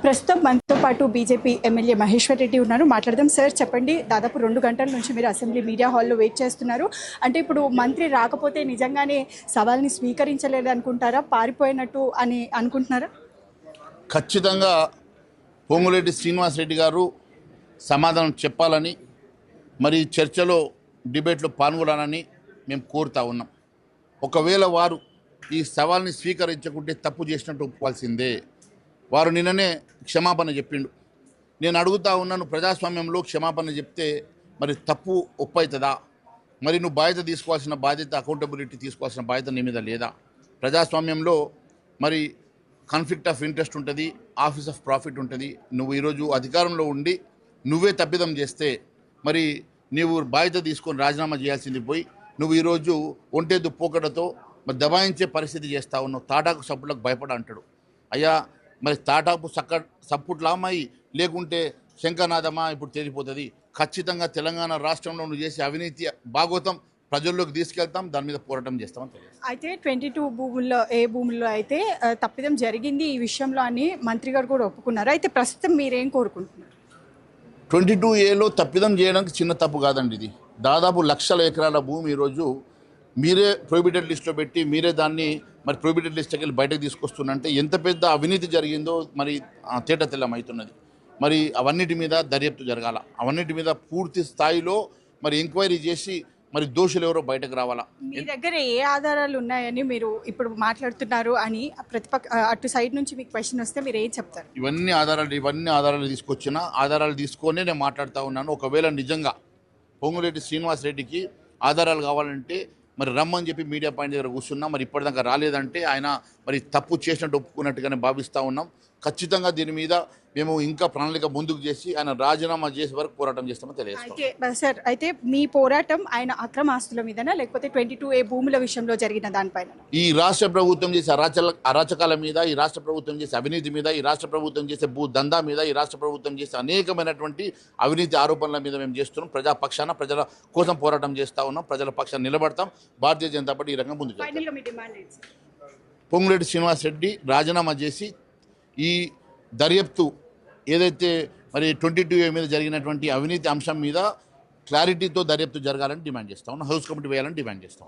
ప్రస్తుతం మనతో పాటు బీజేపీ ఎమ్మెల్యే మహేశ్వర్ రెడ్డి ఉన్నారు. మాట్లాడదాం. సార్ చెప్పండి, దాదాపు 2 గంటల నుంచి మీరు అసెంబ్లీ మీడియా హాల్లో వెయిట్ చేస్తున్నారు. అంటే ఇప్పుడు మంత్రి రాకపోతే నిజంగానే సవాల్ని స్వీకరించలేదు అనుకుంటారా, పారిపోయినట్టు అని అనుకుంటున్నారా? ఖచ్చితంగా పొంగులేటి శ్రీనివాసరెడ్డి గారు సమాధానం చెప్పాలని, మరి చర్చలో డిబేట్లో పాల్గొనాలని మేము కోరుతా ఉన్నాం. ఒకవేళ వారు ఈ సవాల్ని స్వీకరించకుంటే తప్పు చేసినట్టు ఒప్పుకోవాల్సిందే. వారు నిన్ననే క్షమాపణ చెప్పిండు. నేను అడుగుతా ఉన్నాను, ప్రజాస్వామ్యంలో క్షమాపణ చెప్తే మరి తప్పు ఒప్పవుతుందా? మరి నువ్వు బాధ్యత తీసుకోవాల్సిన బాధ్యత, అకౌంటబిలిటీ తీసుకోవాల్సిన బాధ్యత నీ మీద లేదా? ప్రజాస్వామ్యంలో మరి కాన్ఫ్లిక్ట్ ఆఫ్ ఇంట్రెస్ట్ ఉంటుంది, ఆఫీస్ ఆఫ్ ప్రాఫిట్ ఉంటుంది. నువ్వు ఈరోజు అధికారంలో ఉండి నువ్వే తప్పిదం చేస్తే మరి నీవు బాధ్యత తీసుకొని రాజీనామా చేయాల్సింది పోయి నువ్వు ఈరోజు ఒంటెద్దు పోకడతో మరి దబాయించే పరిస్థితి చేస్తా ఉన్నావు. తాటాకు సప్పులకు భయపడ అంటాడు. అయ్యా, మరి తాటాపు సప్పుట్లామై లేకుంటే శంఖనాదమా ఇప్పుడు తేలిపోతుంది. ఖచ్చితంగా తెలంగాణ రాష్ట్రంలో నువ్వు చేసే అవినీతి భాగోతం ప్రజల్లోకి తీసుకెళ్తాం, దాని మీద పోరాటం చేస్తామని తెలియదు. అయితే 22 భూముల్లో భూముల్లో అయితే తప్పిదం జరిగింది ఈ విషయంలో అని మంత్రి గారు కూడా ఒప్పుకున్నారు. అయితే ప్రస్తుతం మీరేం కోరుకుంటున్నారు? 22A తప్పిదం చేయడానికి చిన్న తప్పు కాదండి. ఇది దాదాపు లక్షల ఎకరాల భూమి ఈరోజు మీరే ప్రొహిబిటెడ్ లిస్ట్లో పెట్టి మీరే దాన్ని మరి ప్రొహిబిటెడ్ లిస్ట్కి వెళ్ళి బయటకు తీసుకొస్తున్నంటే ఎంత పెద్ద అవినీతి జరిగిందో మరి తేట తెల్లం అవుతున్నది. మరి అవన్నిటి మీద దర్యాప్తు జరగాల, అవన్నిటి మీద పూర్తి స్థాయిలో మరి ఎంక్వైరీ చేసి మరి దోషులు ఎవరో బయటకు రావాలా. మీ దగ్గర ఏ ఆధారాలు ఉన్నాయని మీరు ఇప్పుడు మాట్లాడుతున్నారు అని అటు సైడ్ నుంచి మీకు క్వశ్చన్ వస్తే మీరు ఏం చెప్తారు? ఇవన్నీ ఆధారాలు తీసుకొచ్చిన ఆధారాలు తీసుకొని నేను మాట్లాడుతూ ఉన్నాను. ఒకవేళ నిజంగా పొంగులేటి శ్రీనివాసరెడ్డికి ఆధారాలు కావాలంటే మరి రమ్మని చెప్పి మీడియా పాయింట్ దగ్గర కూర్చున్నాం. మరి ఇప్పటిదాకా రాలేదంటే ఆయన మరి తప్పు చేసినట్టు ఒప్పుకున్నట్టుగానే భావిస్తూ ఉన్నాం. ఖచ్చితంగా దీని మీద మేము ఇంకా ప్రణాళిక ముందుకు చేసి ఆయన రాజీనామా చేసే వరకు పోరాటం చేస్తామని తెలియజేస్తాం. సార్, అయితే మీ పోరాటం ఆయన అక్రమ ఆస్తుల మీదనా లేకపోతే 22A భూముల విషయంలో జరిగిన దానిపైన? ఈ రాష్ట్ర ప్రభుత్వం చేసే అరాచకాల మీద, ఈ రాష్ట్ర ప్రభుత్వం చేసే అవినీతి మీద, ఈ రాష్ట్ర ప్రభుత్వం చేసే భూ దందా మీద, ఈ రాష్ట్ర ప్రభుత్వం చేసే అనేకమైనటువంటి అవినీతి ఆరోపణల మీద మేము చేస్తున్నాం. ప్రజాపక్షాన ప్రజల కోసం పోరాటం చేస్తూ ఉన్నాం. ప్రజల పక్షాన్ని నిలబడతాం. భారతీయ జనతా పార్టీ ఈ రంగం ముందుకు పొంగులేటి శ్రీనివాసరెడ్డి రాజీనామా చేసి ఈ దర్యాప్తు ఏదైతే మరి 22A మీద జరిగినటువంటి అవినీతి అంశం మీద క్లారిటీతో దర్యాప్తు జరగాలని డిమాండ్ చేస్తాం. హౌస్ కమిటీ వేయాలని డిమాండ్ చేస్తాం.